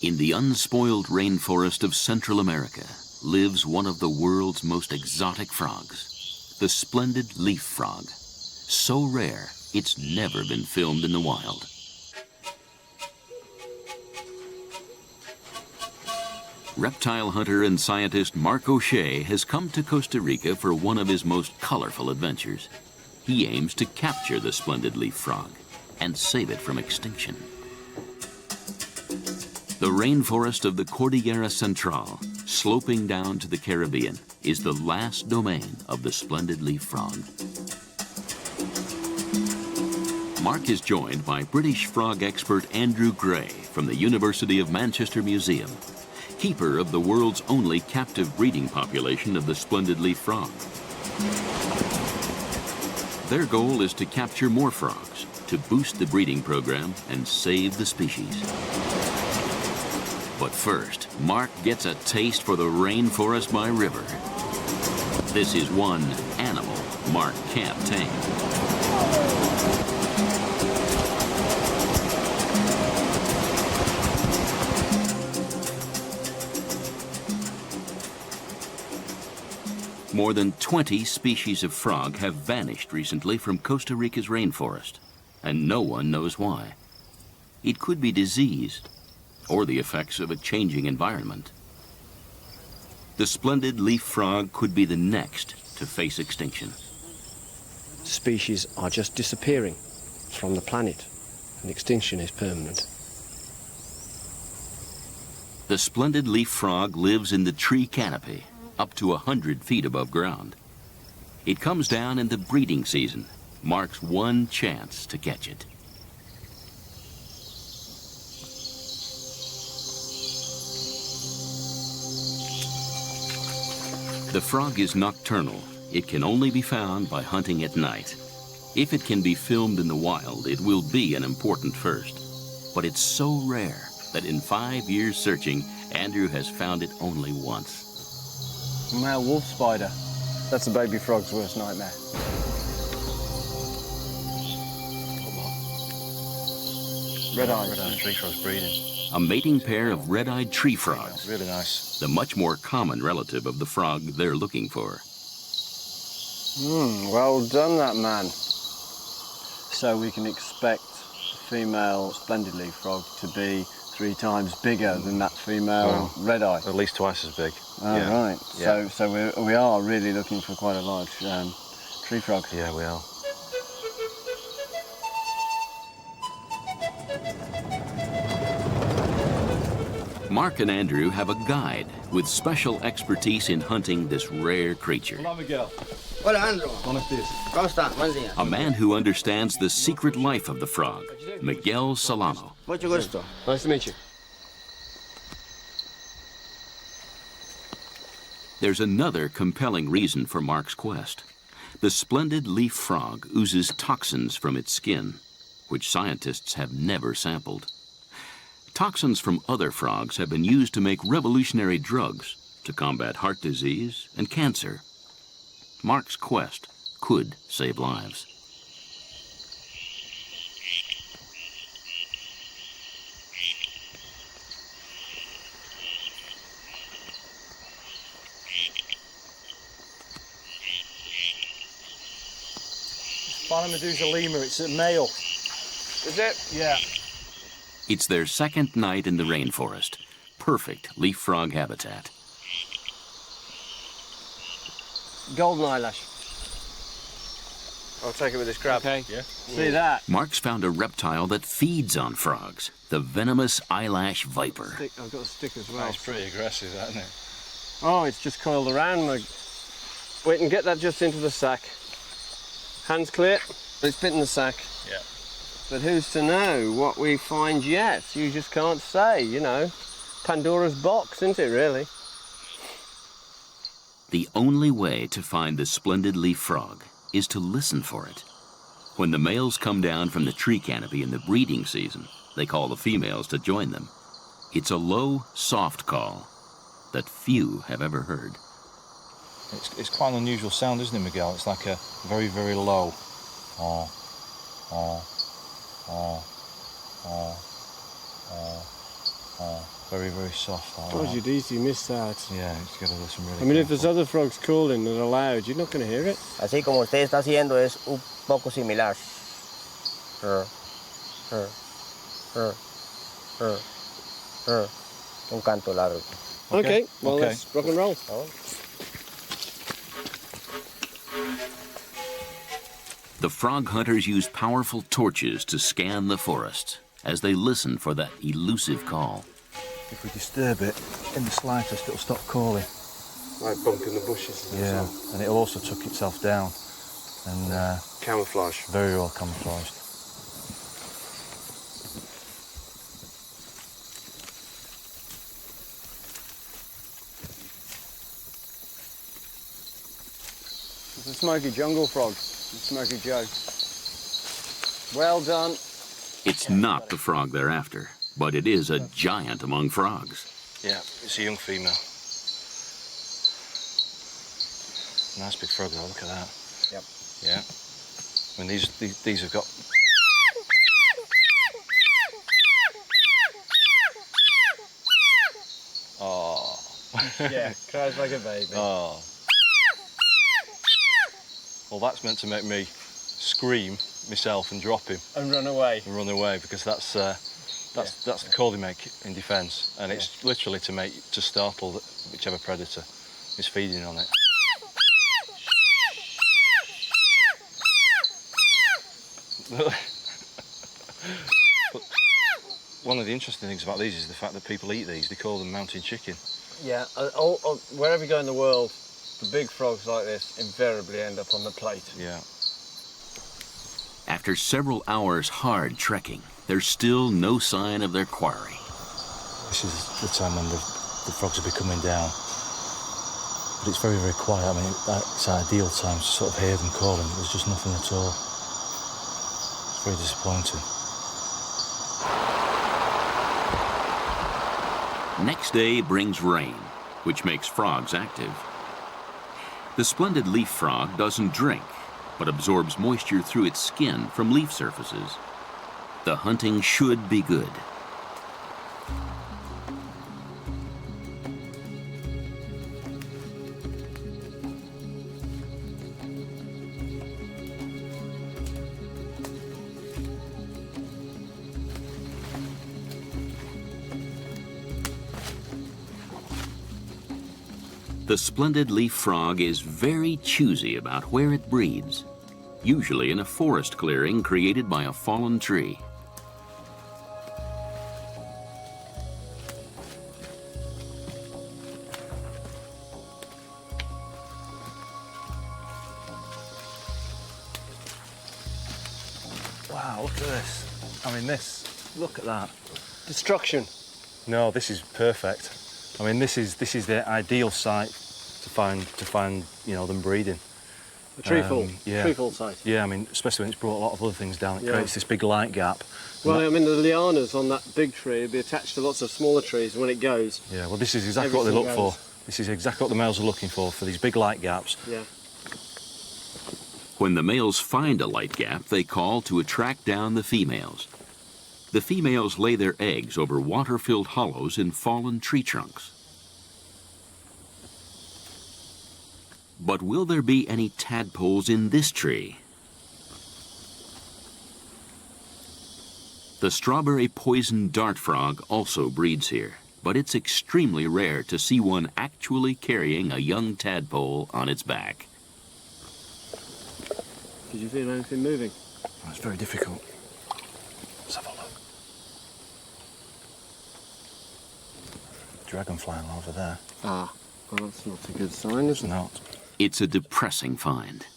In the unspoiled rainforest of Central America lives one of the world's most exotic frogs, the splendid leaf frog. So rare, it's never been filmed in the wild. Reptile hunter and scientist Mark O'Shea has come to Costa Rica for one of his most colorful adventures. He aims to capture the splendid leaf frog and save it from extinction. The rainforest of the Cordillera Central, sloping down to the Caribbean, is the last domain of the splendid leaf frog. Mark is joined by British frog expert Andrew Gray from the University of Manchester Museum, keeper of the world's only captive breeding population of the splendid leaf frog. Their goal is to capture more frogs, to boost the breeding program and save the species. But first, Mark gets a taste for the rainforest by river. This is one animal Mark can't tame. More than 20 species of frog have vanished recently from Costa Rica's rainforest, and no one knows why. It could be disease, or the effects of a changing environment. The splendid leaf frog could be the next to face extinction. Species are just disappearing from the planet, and extinction is permanent. The splendid leaf frog lives in the tree canopy, up to 100 feet above ground. It comes down in the breeding season, Mark's one chance to catch it. The frog is nocturnal. It can only be found by hunting at night. If it can be filmed in the wild, it will be an important first. But it's so rare that in 5 years searching, Andrew has found it only once. Male wolf spider. That's a baby frog's worst nightmare. Red-eyed tree frogs breeding. A mating pair of red-eyed tree frogs. Really nice. The much more common relative of the frog they're looking for. Well done, that man. So we can expect the female splendid leaf frog to be 3 times bigger than that female red-eye. At least twice as big. Oh, yeah. Right. Yeah. So we are really looking for quite a large tree frog. Yeah, we are. Mark and Andrew have a guide with special expertise in hunting this rare creature. Hola, Miguel. Hola, Andrew. ¿Cómo estás? ¿Cómo está? Buenos días. A man who understands the secret life of the frog, Miguel Solano. Mucho gusto. Nice to meet you. There's another compelling reason for Mark's quest. The splendid leaf frog oozes toxins from its skin, which scientists have never sampled. Toxins from other frogs have been used to make revolutionary drugs to combat heart disease and cancer. Mark's quest could save lives. Medusa lemur, it's a male. Is it? Yeah. It's their second night in the rainforest. Perfect leaf frog habitat. Golden eyelash. I'll take it with this crab. Okay. Yeah. See that? Mark's found a reptile that feeds on frogs, the venomous eyelash viper. I've got a stick as well. That's pretty aggressive, that, isn't it? Oh, it's just coiled around. Wait and get that just into the sack. Hands clear. It's bitten the sack. Yeah. But who's to know what we find yet? You just can't say, you know. Pandora's box, isn't it, really? The only way to find the splendid leaf frog is to listen for it. When the males come down from the tree canopy in the breeding season, they call the females to join them. It's a low, soft call that few have ever heard. It's quite an unusual sound, isn't it, Miguel? It's like a very, very low. Oh, oh, oh, oh, oh, oh. Very, very soft. Like God, that. you'd easily miss that. Yeah, you've got to listen really I mean, if there's careful. other frogs calling that are loud, you're not going to hear it. Así como usted está haciendo es un poco similar. Un canto largo. Okay, well, okay. let's rock and roll. The frog hunters use powerful torches to scan the forest as they listen for that elusive call. If we disturb it in the slightest, it'll stop calling. Like bumping the bushes. Yeah, and it'll also tuck itself down. And Camouflage. very well camouflaged. It's a smoky jungle frog. Smoky Joe. Well done. It's not the frog they're after, but it is a giant among frogs. Yeah, it's a young female. Nice big frog though, look at that. Yep. Yeah. I mean, these have got... Oh. Yeah, cries like a baby. Oh. Well, that's meant to make me scream myself and drop him And run away. and run away, because that's the call they make in defence, and it's literally to startle whichever predator is feeding on it. But one of the interesting things about these is the fact that people eat these. They call them mountain chicken. Yeah, wherever you go in the world, the big frogs like this invariably end up on the plate. Yeah. After several hours hard trekking, there's still no sign of their quarry. This is the time when the frogs will be coming down. But it's very, very quiet. I mean, it's ideal time to sort of hear them calling. There's just nothing at all. It's very disappointing. Next day brings rain, which makes frogs active. The splendid leaf frog doesn't drink, but absorbs moisture through its skin from leaf surfaces. The hunting should be good. The splendid leaf frog is very choosy about where it breeds, usually in a forest clearing created by a fallen tree. Wow, look at this. I mean, look at that. Destruction. No, this is perfect. I mean, this is the ideal site to find them breeding. A treefall. Yeah. Treefall site. Yeah, I mean, especially when it's brought a lot of other things down. It Yeah. creates this big light gap. Well, I mean, the lianas on that big tree will be attached to lots of smaller trees when it goes. Yeah, well, this is exactly what they Everything look goes. for. This is exactly what the males are looking for these big light gaps. Yeah. When the males find a light gap, they call to attract down the females. The females lay their eggs over water-filled hollows in fallen tree trunks. But will there be any tadpoles in this tree? The strawberry poison dart frog also breeds here, but it's extremely rare to see one actually carrying a young tadpole on its back. Did you feel anything moving? It's very difficult. Let's have a look. Dragonfly over there. Ah, well, that's not a good sign, is It's it? not. It's a depressing find.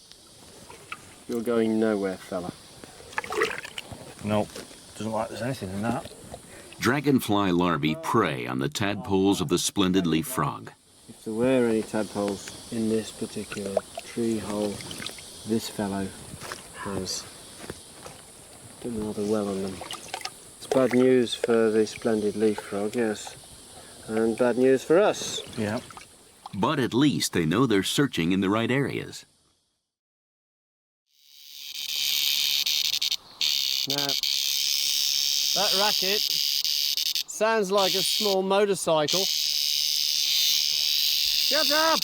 You're going nowhere, fella. Nope. Doesn't like there's anything in that. Dragonfly larvae prey on the tadpoles of the splendid leaf frog. If there were any tadpoles in this particular tree hole, this fellow has done rather well on them. It's bad news for the splendid leaf frog, yes, and bad news for us. Yeah. But at least they know they're searching in the right areas. Now, that racket sounds like a small motorcycle. Shut up!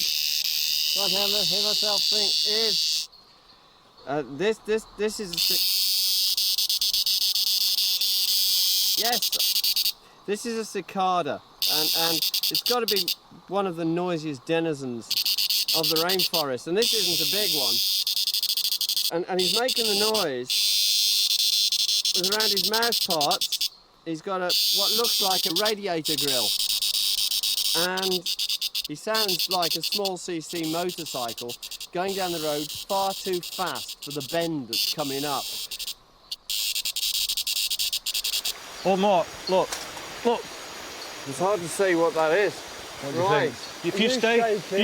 What have myself think is... this is a... Yes, this is a cicada, and it's got to be one of the noisiest denizens of the rainforest, and this isn't a big one. And he's making the noise with around his mouth parts. He's got what looks like a radiator grill, and he sounds like a small CC motorcycle going down the road far too fast for the bend that's coming up. Oh, Mark, look. It's hard to see what that is. Right. If you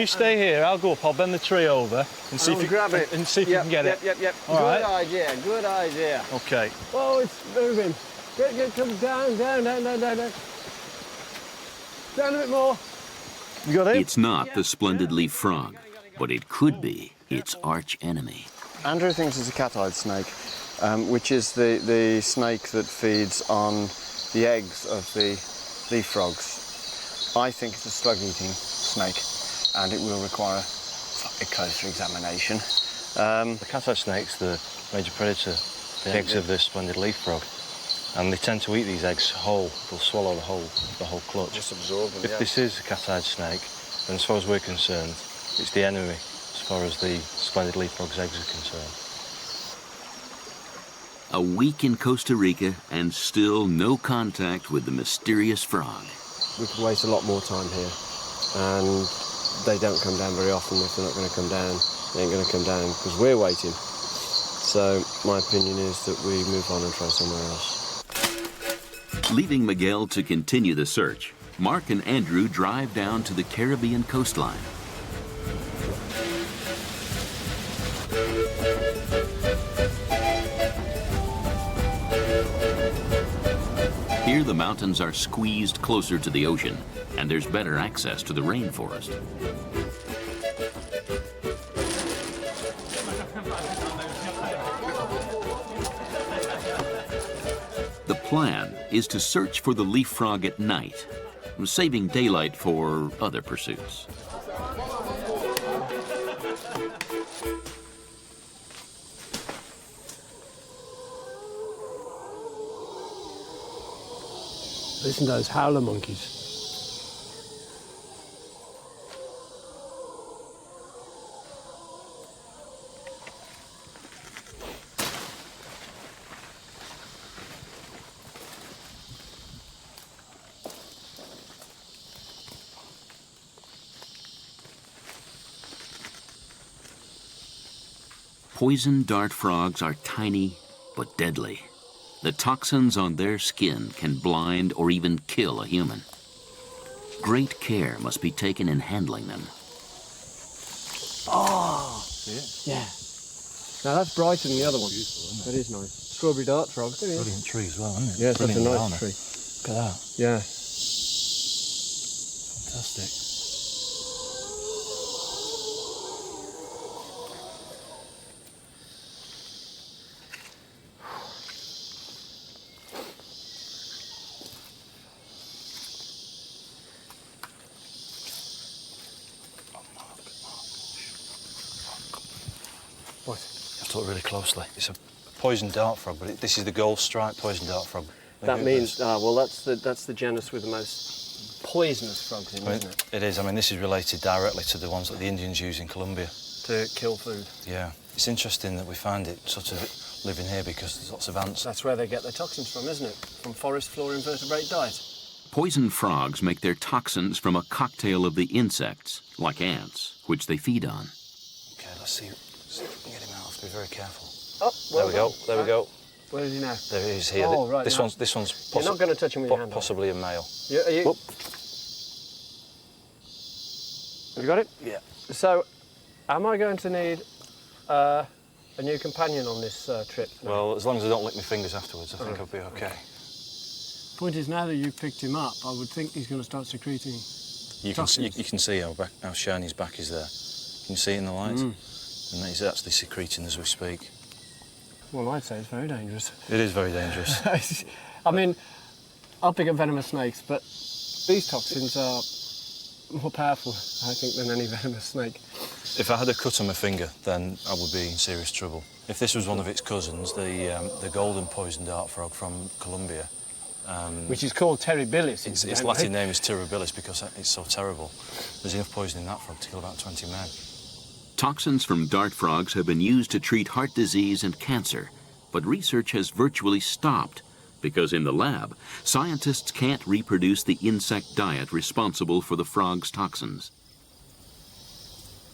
stay here, I'll go up. I'll bend the tree over and see if you grab it. And see if you can get it. Yep. All good right. idea. Good idea. Okay. Oh, it's moving. Come down. Down a bit more. You got it? It's not the splendid leaf frog, but it could be its arch enemy. Andrew thinks it's a cat-eyed snake, which is the snake that feeds on the eggs of the leaf frogs. I think it's a slug-eating snake, and it will require a closer examination. The cat-eyed snake's the major predator, the eggs of the splendid leaf frog. And they tend to eat these eggs whole. They'll swallow the whole clutch. Just absorb them, If this is a cat-eyed snake, then as far as we're concerned, it's the enemy as far as the splendid leaf frog's eggs are concerned. A week in Costa Rica and still no contact with the mysterious frog. We could waste a lot more time here, and they don't come down very often. If they're not going to come down, they ain't going to come down because we're waiting. So my opinion is that we move on and try somewhere else. Leaving Miguel to continue the search, Mark and Andrew drive down to the Caribbean coastline. Here the mountains are squeezed closer to the ocean, and there's better access to the rainforest. The plan is to search for the leaf frog at night, saving daylight for other pursuits. Listen to those howler monkeys. Poison dart frogs are tiny but deadly. The toxins on their skin can blind or even kill a human. Great care must be taken in handling them. Oh, yeah. Now that's brighter than the other one. That is nice. Strawberry dart frog. There he is. Brilliant tree as well, isn't it? Yes, that's a Brilliant nice banana. tree. Look at that. Yeah. Fantastic. What? You have to look really closely. It's a poison dart frog, but this is the gold stripe poison dart frog. That means, well, that's the genus with the most poisonous frogs in, isn't it? It is. I mean, this is related directly to the ones that the Indians use in Colombia. To kill food. Yeah. It's interesting that we find it sort of living here because there's lots of ants. That's where they get their toxins from, isn't it? From forest floor invertebrate diet. Poison frogs make their toxins from a cocktail of the insects, like ants, which they feed on. Okay, let's see if we can get him out. Have to be very careful. Oh, There we go. There we go. Where is he now? There he is here. Oh, right, This now. one's You're not going to touch him with your hand. possibly a male. Are you? Whoop. Have you got it? Yeah. So, am I going to need a new companion on this trip? now? Well, as long as I don't lick my fingers afterwards, I think I'll be okay. Point is, now that you've picked him up, I would think he's going to start secreting. You can see how shiny his back is there. Can you see it in the light? And he's actually secreting as we speak. Well, I'd say it's very dangerous. It is very dangerous. I mean, I'll pick up venomous snakes, but these toxins are more powerful, I think, than any venomous snake. If I had a cut on my finger, then I would be in serious trouble. If this was one of its cousins, the golden poison dart frog from Colombia, which is called terribilis. Its Latin name is terribilis because it's so terrible. There's enough poison in that frog to kill about 20 men. Toxins from dart frogs have been used to treat heart disease and cancer, but research has virtually stopped because in the lab, scientists can't reproduce the insect diet responsible for the frog's toxins.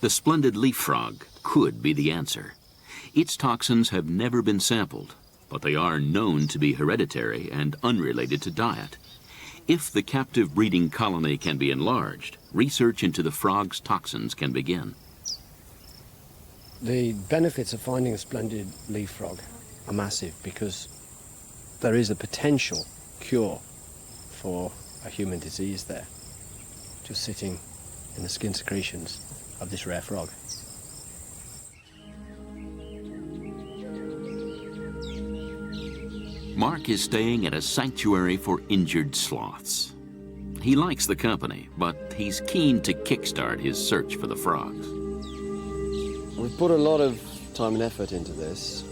The splendid leaf frog could be the answer. Its toxins have never been sampled, but they are known to be hereditary and unrelated to diet. If the captive breeding colony can be enlarged, research into the frog's toxins can begin. The benefits of finding a splendid leaf frog are massive because there is a potential cure for a human disease there, just sitting in the skin secretions of this rare frog. Mark is staying at a sanctuary for injured sloths. He likes the company, but he's keen to kickstart his search for the frogs. We've put a lot of time and effort into this.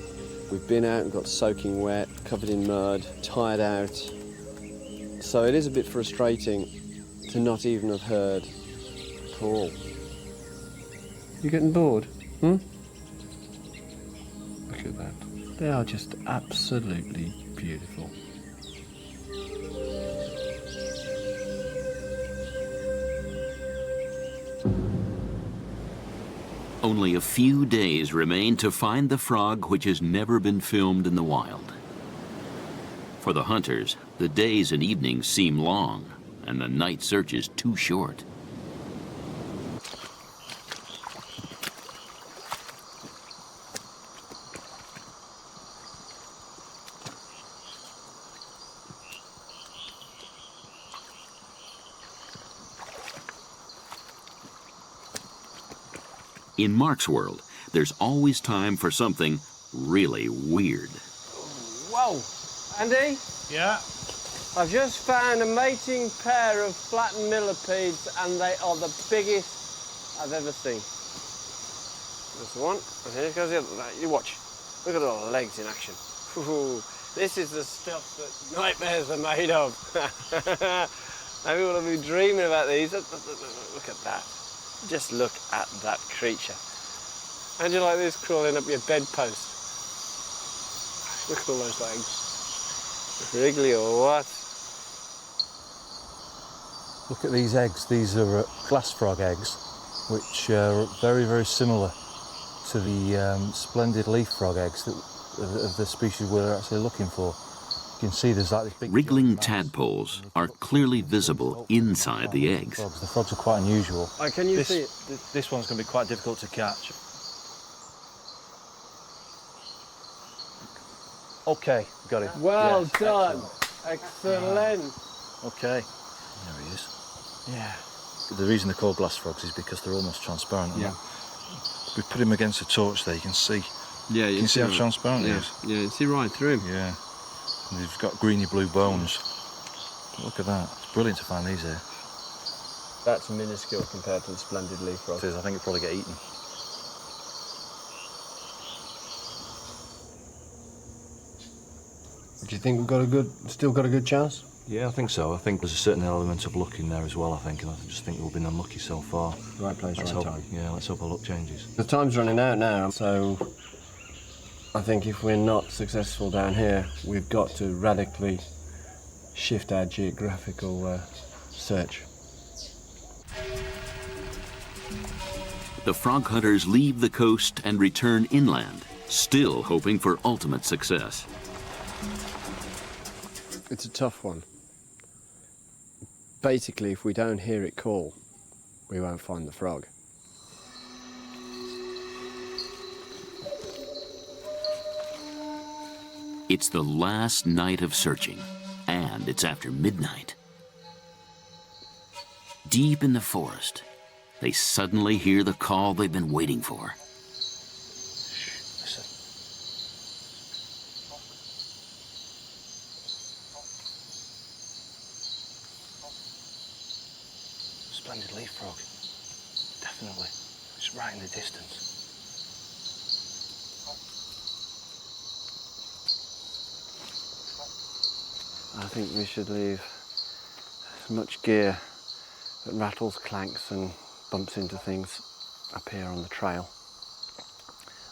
We've been out and got soaking wet, covered in mud, tired out. So it is a bit frustrating to not even have heard a call. You getting bored? Hmm? Look at that. They are just absolutely beautiful. Only a few days remain to find the frog which has never been filmed in the wild. For the hunters, the days and evenings seem long, and the night search is too short. In Mark's world, there's always time for something really weird. Whoa! Andy? Yeah? I've just found a mating pair of flattened millipedes and they are the biggest I've ever seen. There's the one, and here goes the other. You watch. Look at all the legs in action. Ooh, this is the stuff that nightmares are made of. Maybe we'll be dreaming about these. Look at that. Just look at that creature. How'd you like this crawling up your bedpost? Look at all those legs. Wriggly or what? Look at these eggs. These are glass frog eggs, which are very, very similar to the splendid leaf frog eggs of the species we're actually looking for. You can see there's like this big... Wriggling tadpoles are clearly visible inside the eggs. The frogs are quite unusual. Oh, can you see it? This one's going to be quite difficult to catch. Okay, got it. Well Yes, done. Excellent. Okay. There he is. Yeah. The reason they're called glass frogs is because they're almost transparent. Yeah. We put him against a torch there, you can see. Yeah, You can see how transparent he is. Yeah, you see right through him. Yeah. And they've got greeny blue bones. Look at that. It's brilliant to find these here. That's minuscule compared to the splendid leaf frog. It is, I think it'll probably get eaten. Do you think we've still got a good chance? Yeah, I think so. I think there's a certain element of luck in there as well, I think, and I just think we've been unlucky so far. Right place, Let's right hope, time. yeah, let's hope our luck changes. The time's running out now, so I think if we're not successful down here, we've got to radically shift our geographical search. The frog hunters leave the coast and return inland, still hoping for ultimate success. It's a tough one. Basically, if we don't hear it call, we won't find the frog. It's the last night of searching, and it's after midnight. Deep in the forest, they suddenly hear the call they've been waiting for. splendid leaf frog. Definitely. It's right in the distance. I think we should leave as much gear that rattles, clanks and bumps into things up here on the trail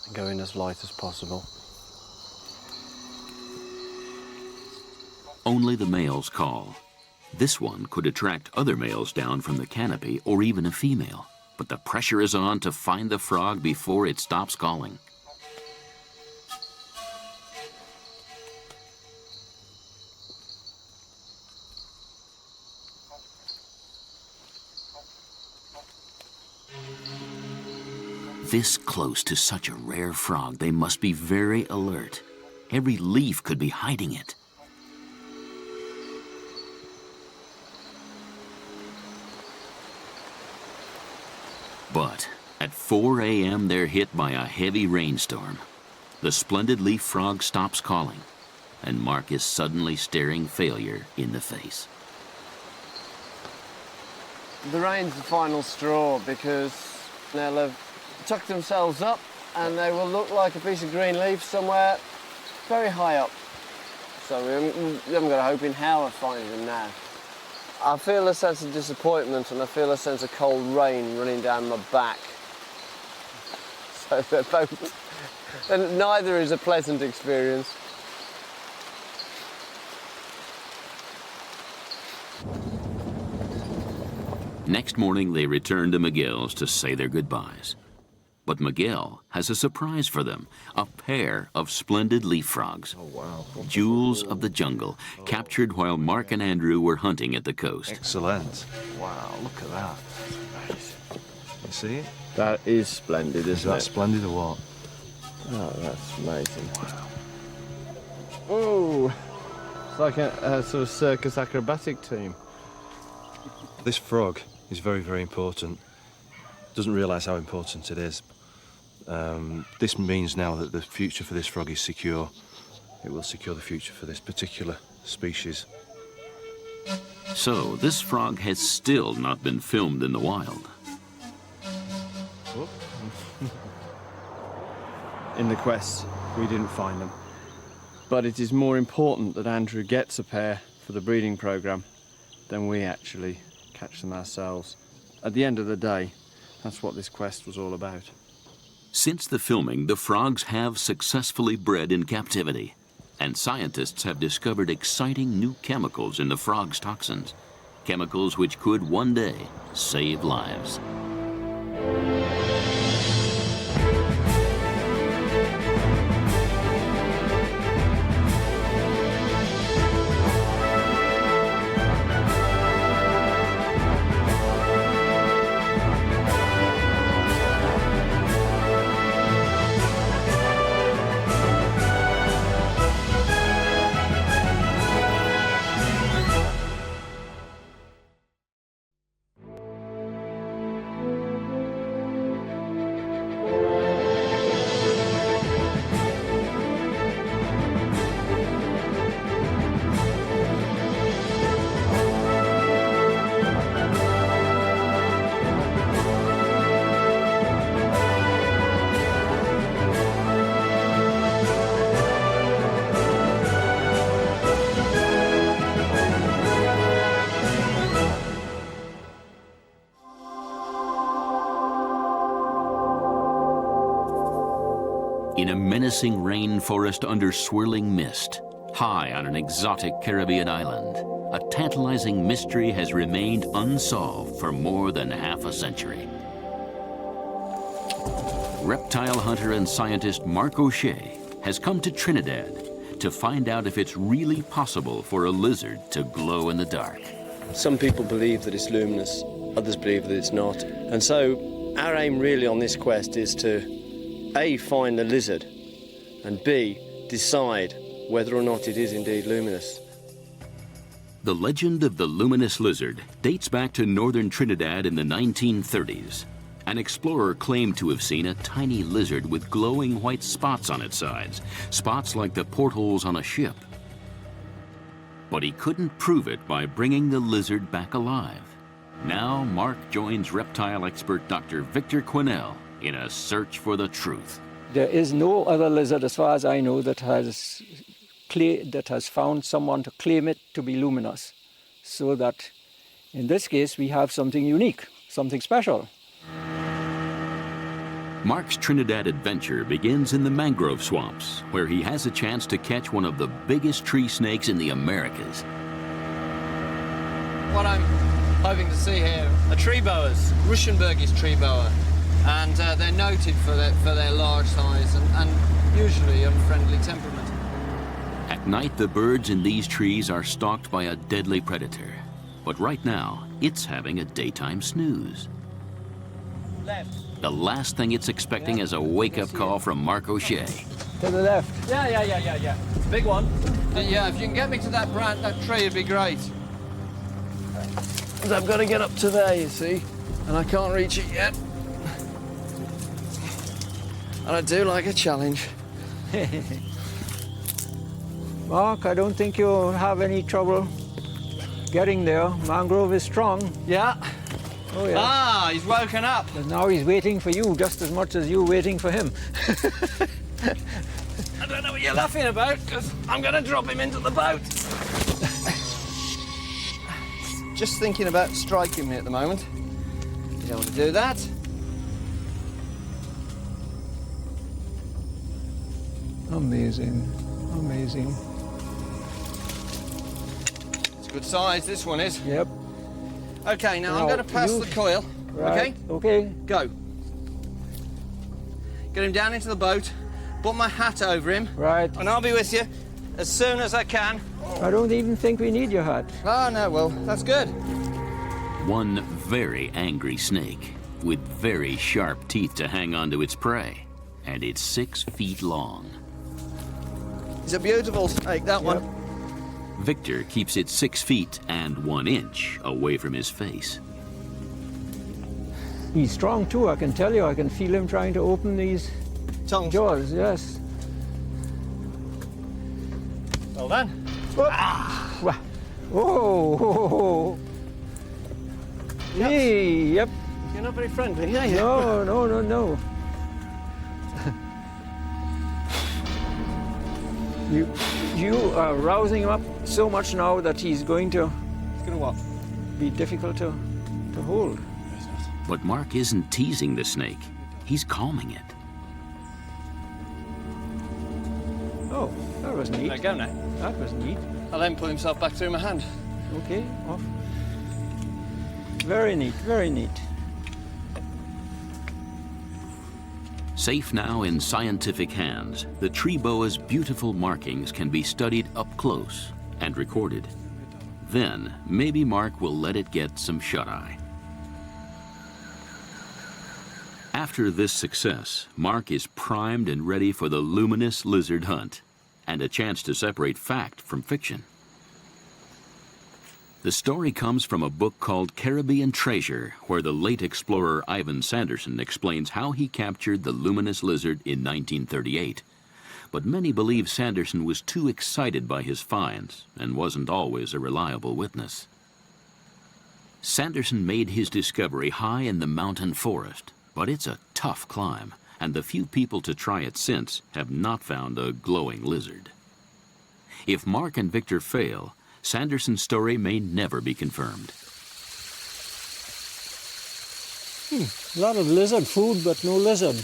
and go in as light as possible. Only the males call. This one could attract other males down from the canopy or even a female, but the pressure is on to find the frog before it stops calling. This close to such a rare frog, they must be very alert. Every leaf could be hiding it. But at 4 a.m., they're hit by a heavy rainstorm. The splendid leaf frog stops calling, and Mark is suddenly staring failure in the face. The rain's the final straw because they'll have tucked themselves up and they will look like a piece of green leaf somewhere very high up. So we haven't got a hope in hell of finding them now. I feel a sense of disappointment and I feel a sense of cold rain running down my back. So they're both, and neither is a pleasant experience. Next morning, they return to Miguel's to say their goodbyes. But Miguel has a surprise for them, a pair of splendid leaf frogs. Oh, wow. Jewels of the jungle, captured while Mark and Andrew were hunting at the coast. Excellent. Wow, look at that. You see it? That is splendid, isn't it? Is that splendid or what? Oh, that's amazing. Wow. Ooh, it's like a sort of circus acrobatic team. This frog is very, very important. Doesn't realise how important it is. This means now that the future for this frog is secure. It will secure the future for this particular species. So this frog has still not been filmed in the wild. In the quest, we didn't find them. But it is more important that Andrew gets a pair for the breeding programme than we actually catch them ourselves. At the end of the day, that's what this quest was all about. Since the filming, the frogs have successfully bred in captivity, and scientists have discovered exciting new chemicals in the frog's toxins, chemicals which could one day save lives. In a menacing rainforest under swirling mist, high on an exotic Caribbean island, a tantalizing mystery has remained unsolved for more than half a century. Reptile hunter and scientist Mark O'Shea has come to Trinidad to find out if it's really possible for a lizard to glow in the dark. Some people believe that it's luminous, others believe that it's not. And so our aim really on this quest is to A, find the lizard, and B, decide whether or not it is indeed luminous. The legend of the luminous lizard dates back to northern Trinidad in the 1930s. An explorer claimed to have seen a tiny lizard with glowing white spots on its sides, spots like the portholes on a ship. But he couldn't prove it by bringing the lizard back alive. Now Mark joins reptile expert Dr. Victor Quinnell in a search for the truth. There is no other lizard, as far as I know, that has found someone to claim it to be luminous. So that in this case, we have something unique, something special. Mark's Trinidad adventure begins in the mangrove swamps, where he has a chance to catch one of the biggest tree snakes in the Americas. What I'm hoping to see here are tree boas, Ruschenberg's tree boa, and they're noted for their large size and usually unfriendly temperament. At night, the birds in these trees are stalked by a deadly predator. But right now, it's having a daytime snooze. Left. The last thing it's expecting is a wake-up call from Mark O'Shea. To the left. Yeah. It's a big one. Yeah, if you can get me to that tree, it'd be great. I've got to get up to there, you see, and I can't reach it yet. And I do like a challenge. Mark, I don't think you'll have any trouble getting there. Mangrove is strong. Yeah. Oh, yeah. Ah, he's woken up. And now he's waiting for you just as much as you're waiting for him. I don't know what you're laughing about, because I'm going to drop him into the boat. Just thinking about striking me at the moment. You don't want to do that. Amazing, amazing. It's a good size, this one is. Yep. Okay, now I'm Now, going to pass you- the coil. Right. Okay? Okay. Go. Get him down into the boat, put my hat over him, Right. and I'll be with you as soon as I can. I don't even think we need your hat. Oh, no, well, that's good. One very angry snake with very sharp teeth to hang on to its prey. And it's 6 feet long. It's a beautiful snake, that one. Victor keeps it 6 feet and 1 inch away from his face. He's strong too, I can tell you. I can feel him trying to open these Tongue. jaws, yes. Well done. Wah. Oh. Hey, yep. You're not very friendly, are you? No. You are rousing him up so much now that he's going to It's going to what? be difficult to hold. But Mark isn't teasing the snake. He's calming it. Oh, that was neat. There you go now. That was neat. I'll then pull himself back through my hand. Okay, off. Very neat, very neat. Safe now in scientific hands, the tree boa's beautiful markings can be studied up close and recorded. Then, maybe Mark will let it get some shut-eye. After this success, Mark is primed and ready for the luminous lizard hunt and a chance to separate fact from fiction. The story comes from a book called Caribbean Treasure, where the late explorer Ivan Sanderson explains how he captured the luminous lizard in 1938. But many believe Sanderson was too excited by his finds and wasn't always a reliable witness. Sanderson made his discovery high in the mountain forest, but it's a tough climb, and the few people to try it since have not found a glowing lizard. If Mark and Victor fail, Sanderson's story may never be confirmed. A lot of lizard food, but no lizard.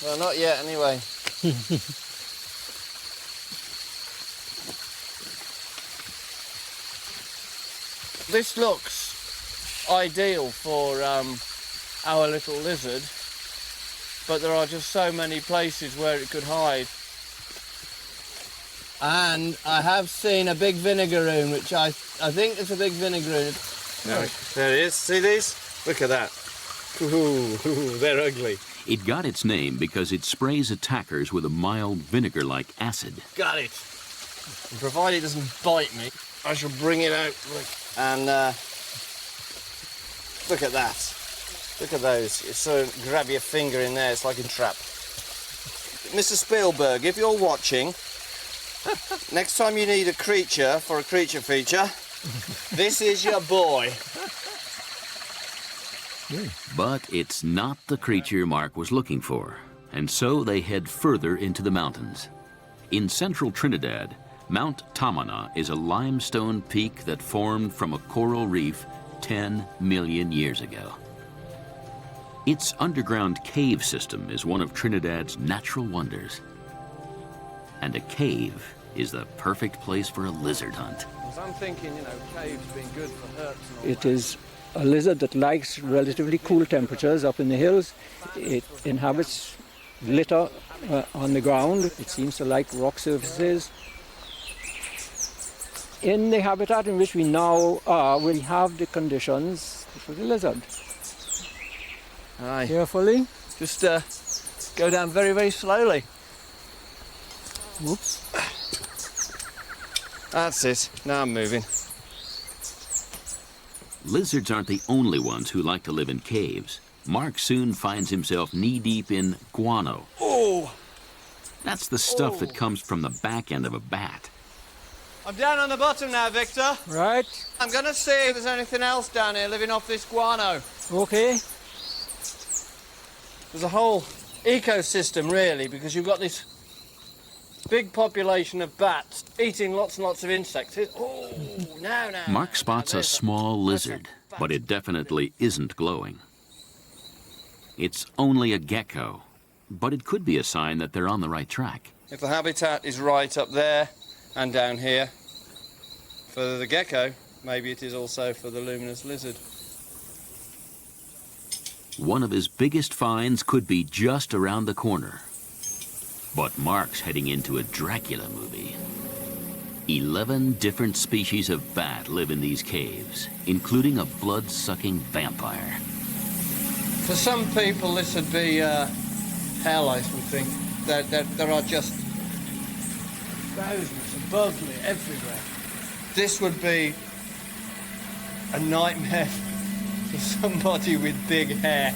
Well, not yet, anyway. This looks ideal for our little lizard, but there are just so many places where it could hide. And I have seen a big vinegaroon, which I think is a big vinegaroon. There it is. See these? Look at that. Ooh, they're ugly. It got its name because it sprays attackers with a mild vinegar-like acid. Got it. And provided it doesn't bite me, I shall bring it out. And look at that. Look at those. It's sort of grab your finger in there. It's like a trap. Mr. Spielberg, if you're watching, next time you need a creature for a creature feature, this is your boy. But it's not the creature Mark was looking for, and so they head further into the mountains. In central Trinidad, Mount Tamana is a limestone peak that formed from a coral reef 10 million years ago. Its underground cave system is one of Trinidad's natural wonders. And a cave is the perfect place for a lizard hunt. I'm thinking, caves being good for herps and all It is a lizard that likes relatively cool temperatures up in the hills. It inhabits litter on the ground. It seems to like rock surfaces. In the habitat in which we now are, we have the conditions for the lizard. Aye. Carefully. Just go down very, very slowly. Whoops. That's it. Now I'm moving. Lizards aren't the only ones who like to live in caves. Mark soon finds himself knee-deep in guano. Oh! That's the stuff that comes from the back end of a bat. I'm down on the bottom now, Victor. Right. I'm going to see if there's anything else down here living off this guano. Okay. There's a whole ecosystem, really, because you've got this big population of bats eating lots and lots of insects. Oh, now. Mark spots a small lizard, but it definitely isn't glowing. It's only a gecko, but it could be a sign that they're on the right track. If the habitat is right up there and down here, for the gecko, maybe it is also for the luminous lizard. One of his biggest finds could be just around the corner. But Mark's heading into a Dracula movie. 11 different species of bat live in these caves, including a blood-sucking vampire. For some people, this would be hair lice, we think. There are just thousands of bugs everywhere. This would be a nightmare for somebody with big hair.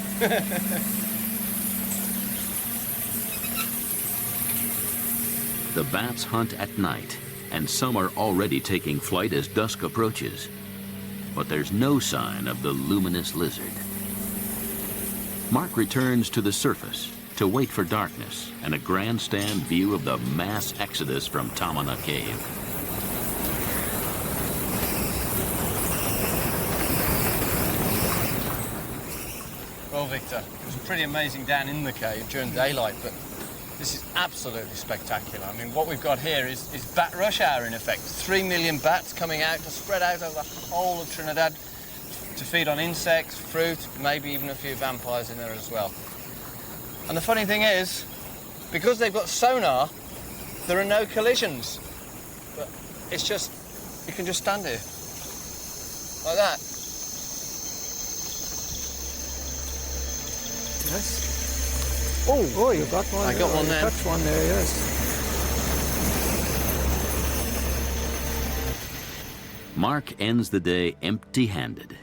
The bats hunt at night, and some are already taking flight as dusk approaches. But there's no sign of the luminous lizard. Mark returns to the surface to wait for darkness and a grandstand view of the mass exodus from Tamana Cave. Well, Victor, it was pretty amazing down in the cave during daylight, but this is absolutely spectacular. I mean, what we've got here is bat rush hour, in effect. 3 million bats coming out to spread out over the whole of Trinidad to feed on insects, fruit, maybe even a few vampires in there as well. And the funny thing is, because they've got sonar, there are no collisions. But it's just, you can just stand here, like that. Yes. Oh, you got one. I got one there. Touch one there, yes. Mark ends the day empty-handed.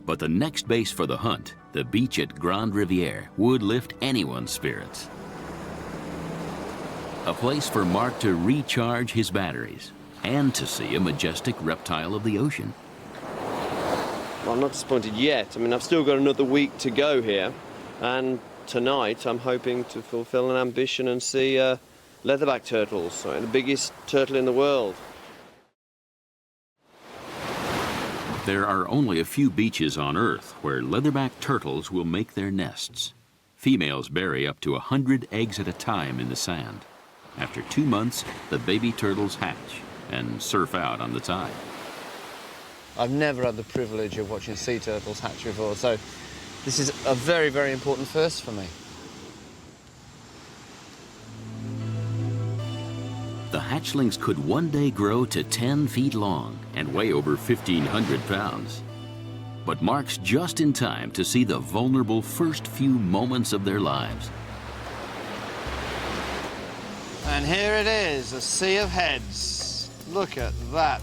But the next base for the hunt, the beach at Grande Riviere, would lift anyone's spirits. A place for Mark to recharge his batteries and to see a majestic reptile of the ocean. Well, I'm not disappointed yet. I mean, I've still got another week to go here, and tonight I'm hoping to fulfill an ambition and see leatherback turtles, the biggest turtle in the world. There are only a few beaches on Earth where leatherback turtles will make their nests. Females bury up to 100 eggs at a time in the sand. After 2 months, the baby turtles hatch and surf out on the tide. I've never had the privilege of watching sea turtles hatch before, so this is a very, very important first for me. The hatchlings could one day grow to 10 feet long and weigh over 1,500 pounds. But Mark's just in time to see the vulnerable first few moments of their lives. And here it is, a sea of heads. Look at that.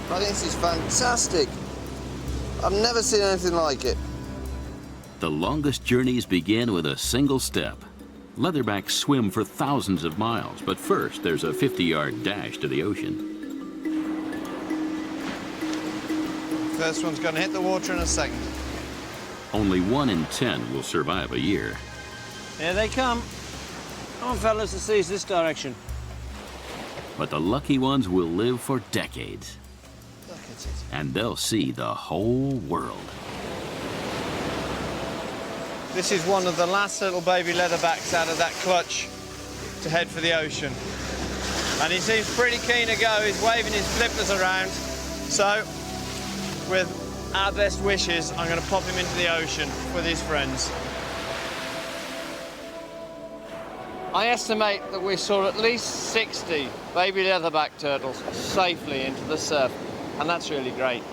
I think this is fantastic. I've never seen anything like it. The longest journeys begin with a single step. Leatherbacks swim for thousands of miles, but first there's a 50-yard dash to the ocean. First one's going to hit the water in a second. Only 1 in 10 will survive a year. Here they come. Come on, fellas, let's seize this direction. But the lucky ones will live for decades. Look at it. And they'll see the whole world. This is one of the last little baby leatherbacks out of that clutch to head for the ocean. And he seems pretty keen to go. He's waving his flippers around. So, with our best wishes, I'm going to pop him into the ocean with his friends. I estimate that we saw at least 60 baby leatherback turtles safely into the surf, and that's really great.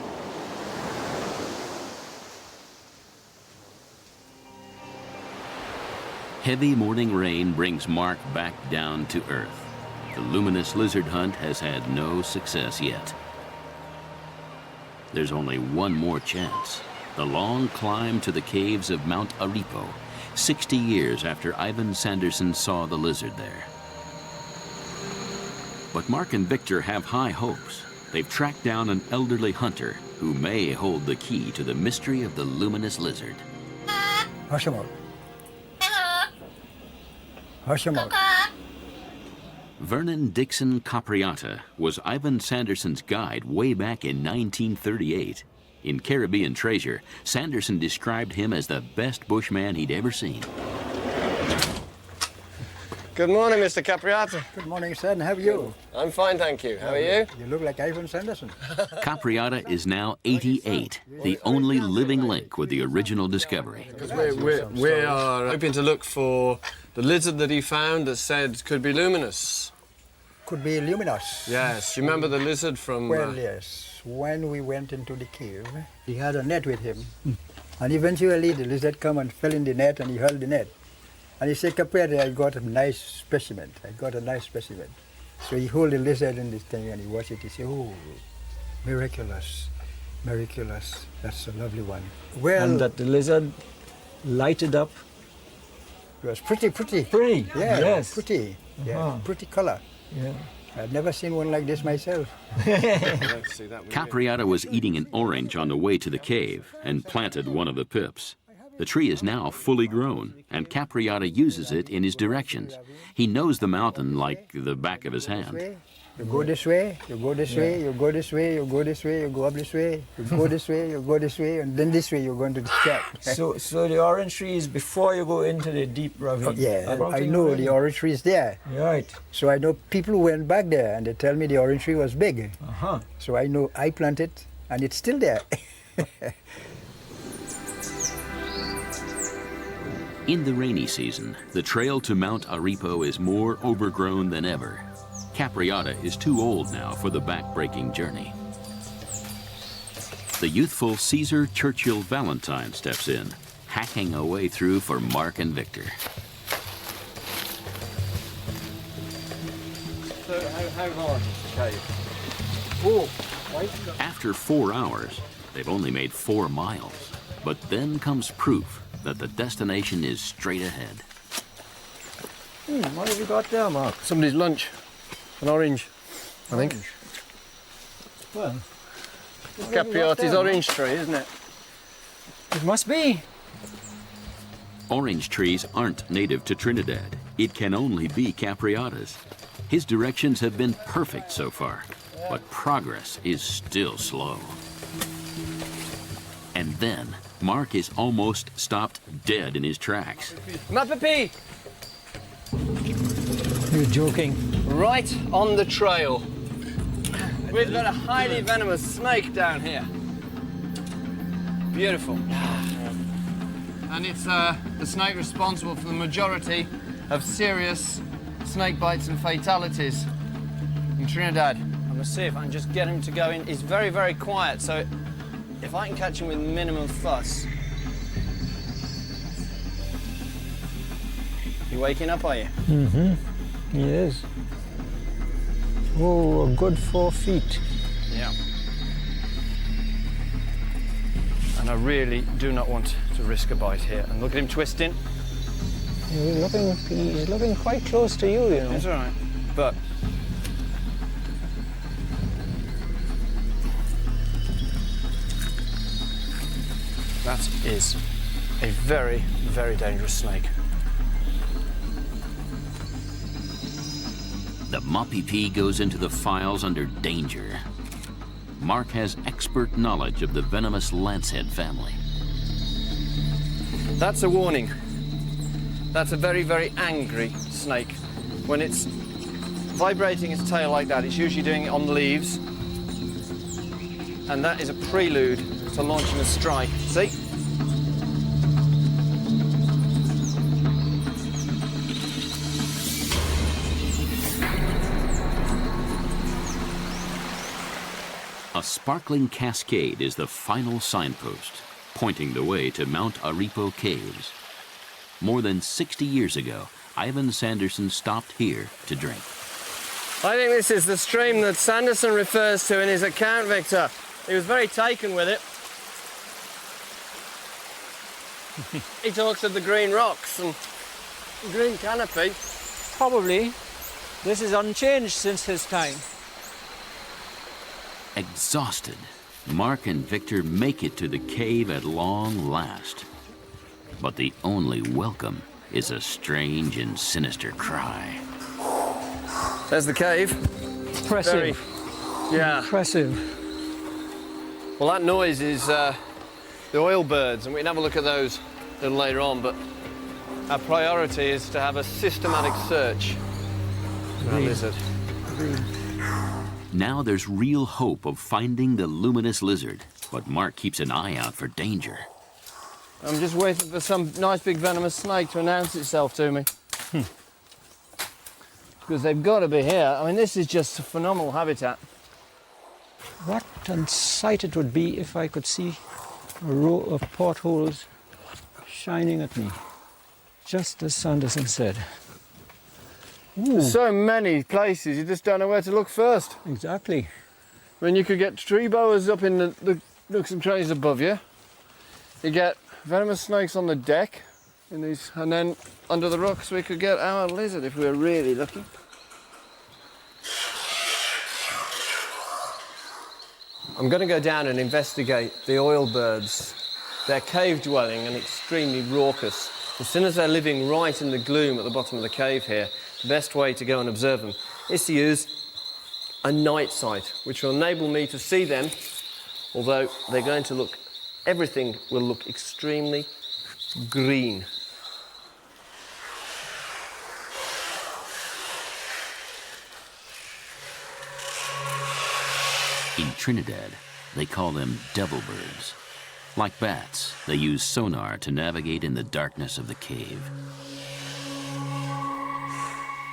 Heavy morning rain brings Mark back down to earth. The luminous lizard hunt has had no success yet. There's only one more chance. The long climb to the caves of Mount Aripo, 60 years after Ivan Sanderson saw the lizard there. But Mark and Victor have high hopes. They've tracked down an elderly hunter who may hold the key to the mystery of the luminous lizard. Hush him out. Hush him out. Vernon Dixon Capriata was Ivan Sanderson's guide way back in 1938. In Caribbean Treasure, Sanderson described him as the best bushman he'd ever seen. Good morning, Mr. Capriata. Good morning, son. How are you? I'm fine, thank you. How are you? You look like Ivan Sanderson. Capriata is now 88, the only living link with the original discovery. Because we are hoping to look for the lizard that he found that said could be luminous. Could be luminous. Yes, you remember the lizard from... Well, yes. When we went into the cave, he had a net with him. And eventually the lizard come and fell in the net and he held the net. And he said, Capriata, I got a nice specimen. So he hold the lizard in this thing and he watch it. He said, oh, miraculous, miraculous. That's a lovely one. Well, And that the lizard lighted up. it was pretty. Pretty, Yeah, yes. pretty. Yeah, Uh-huh. pretty color. Yeah. I've never seen one like this myself. Capriata was eating an orange on the way to the cave and planted one of the pips. The tree is now fully grown, and Capriata uses it in his directions. He knows the mountain like the back of his hand. You go this way, you go this way, you go this way, you go this way, you go up this way, you go this way, you go this way, and then this way you're going to the track. So the orange tree is before you go into the deep ravine. Yeah, I know the orange tree is there. Right. So I know people who went back there and they tell me the orange tree was big. Uh-huh. So I know I planted and it's still there. In the rainy season, the trail to Mount Aripo is more overgrown than ever. Capriata is too old now for the back-breaking journey. The youthful Caesar Churchill Valentine steps in, hacking a way through for Mark and Victor. So how large is the cave? Oh, After 4 hours, they've only made 4 miles. But then comes proof that the destination is straight ahead. What have you got there, Mark? Somebody's lunch. An orange, I think. Well, Capriati's orange tree, isn't it? it must be. Orange trees aren't native to Trinidad. It can only be Capriata's. His directions have been perfect so far, but progress is still slow. And then, Mark is almost stopped dead in his tracks. Ma papi! You're joking. Right on the trail. We've got a highly venomous snake down here. Beautiful. And it's the snake responsible for the majority of serious snake bites and fatalities in Trinidad. I'm gonna see if I can just get him to go in. He's very, very quiet, so if I can catch him with minimum fuss. You waking up, are you? Mm-hmm. He is. Oh, a good 4 feet. Yeah. And I really do not want to risk a bite here. And look at him twisting. He's looking quite close to you, you know. It's all right. But that is a very, very dangerous snake. The Moppy goes into the files under danger. Mark has expert knowledge of the venomous lancehead family. That's a warning. That's a very, very angry snake. When it's vibrating its tail like that, it's usually doing it on leaves. And that is a prelude to launching a strike. See? A sparkling cascade is the final signpost, pointing the way to Mount Aripo Caves. More than 60 years ago, Ivan Sanderson stopped here to drink. I think this is the stream that Sanderson refers to in his account, Victor. He was very taken with it. He talks of the green rocks and green canopy. Probably. This is unchanged since his time. Exhausted, Mark and Victor make it to the cave at long last. But the only welcome is a strange and sinister cry. There's the cave. Impressive. Yeah. Impressive. Well, that noise is the oil birds, and we can have a look at those a little later on, but our priority is to have a systematic search for our lizard. Now there's real hope of finding the luminous lizard, but Mark keeps an eye out for danger. I'm just waiting for some nice big venomous snake to announce itself to me. Because they've got to be here. I mean, this is just a phenomenal habitat. What a sight it would be if I could see a row of portholes shining at me, just as Sanderson said. Ooh. So many places, you just don't know where to look first. Exactly. I mean, you could get tree boas up in the nooks and crannies above you. You get venomous snakes on the deck, in these, and then under the rocks we could get our lizard if we were really lucky. I'm going to go down and investigate the oil birds. They're cave dwelling and extremely raucous. As soon as they're living right in the gloom at the bottom of the cave here, the best way to go and observe them is to use a night sight, which will enable me to see them, although they're going to look, everything will look extremely green. In Trinidad, they call them devil birds. Like bats, they use sonar to navigate in the darkness of the cave.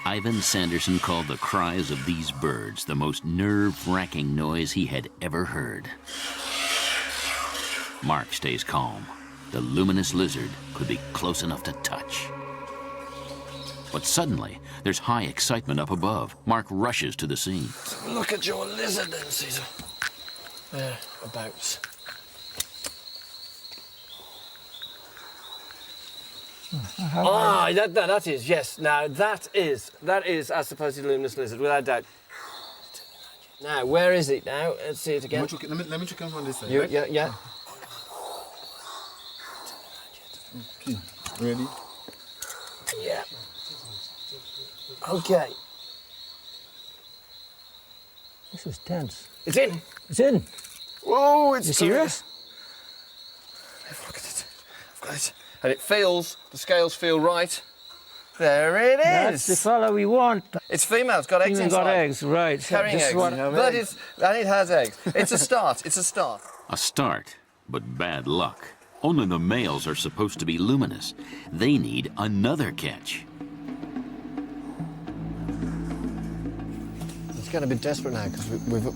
Ivan Sanderson called the cries of these birds the most nerve-wracking noise he had ever heard. Mark stays calm. The luminous lizard could be close enough to touch. But suddenly, there's high excitement up above. Mark rushes to the scene. Look at your lizard then, Caesar. Thereabouts. That is, yes. Now, that is our supposed luminous lizard, without doubt. Now, where is it now? Let's see it again. Let me check on this side. Yeah. Okay, ready? Yeah. Okay. This is tense. It's in. It's in. Whoa, it's You serious? Look at it. I've got it. And it feels, the scales feel right. There it is. That's the fella we want. It's female, it's got eggs Female inside. got eggs, right. Carrying This is eggs. what- But it has eggs. It's a start, it's a start. A start, but bad luck. Only the males are supposed to be luminous. They need another catch. It's going to be desperate now because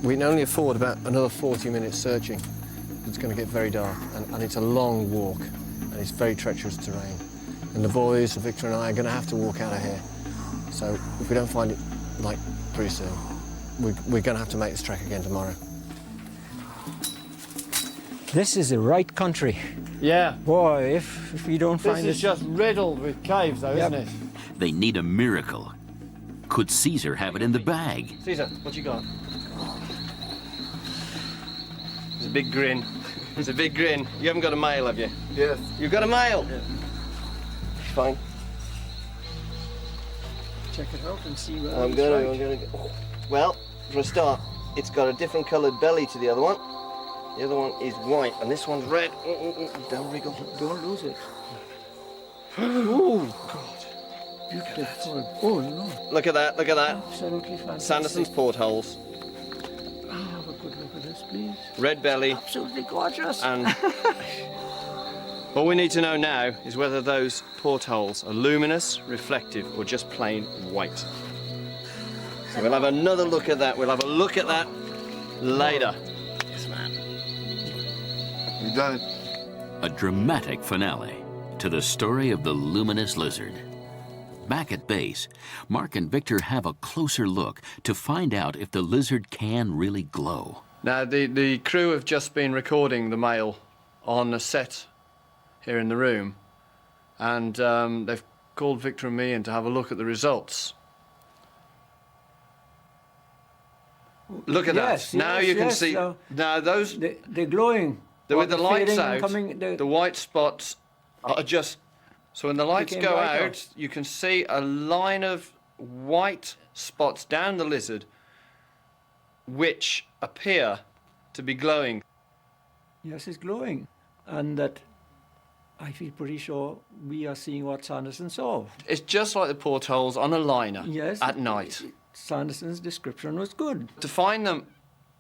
we can only afford about another 40 minutes searching. It's going to get very dark and it's a long walk and it's very treacherous terrain. And the boys, Victor and I, are going to have to walk out of here. So if we don't find it, like, pretty soon, we're going to have to make this trek again tomorrow. This is the right country. Yeah. Boy, if we don't find This is just riddled with caves, though, Yep. isn't it? They need a miracle. Could Caesar have it in the bag? Caesar, what you got? There's a big grin. It's a big grin. You haven't got a male, have you? Yes. You've got a male? Yeah. Fine. Check it out and see whether I'm it's gonna right. go. Well, for a start, it's got a different coloured belly to the other one. The other one is white, and this one's red. Don't wriggle. Don't lose it. Ooh. Beautiful. Oh, no. Look at that, look at that. Absolutely fantastic. Sanderson's portholes. Have a good look at this, please. Red belly. Absolutely gorgeous. And all we need to know now is whether those portholes are luminous, reflective, or just plain white. So we'll have another look at that. We'll have a look at that later. Yes, man. We done it. A dramatic finale to the story of the luminous lizard. Back at base, Mark and Victor have a closer look to find out if the lizard can really glow. Now, the crew have just been recording the male on a set here in the room, and they've called Victor and me in to have a look at the results. Look at Yes, that. Now yes, you can yes, see. Now those, They're glowing. with the lights fading and out, coming, the white spots are just. So when the lights Became go brighter. out, you can see a line of white spots down the lizard, which appear to be glowing. Yes, it's glowing. And that I feel pretty sure we are seeing what Sanderson saw. It's just like the portholes on a liner Yes. at night. Sanderson's description was good. To find them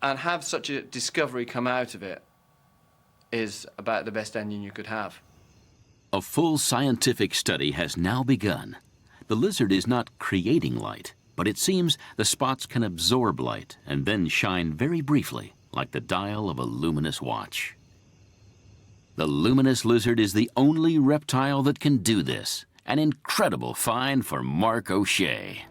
and have such a discovery come out of it is about the best ending you could have. A full scientific study has now begun. The lizard is not creating light, but it seems the spots can absorb light and then shine very briefly, like the dial of a luminous watch. The luminous lizard is the only reptile that can do this. An incredible find for Mark O'Shea.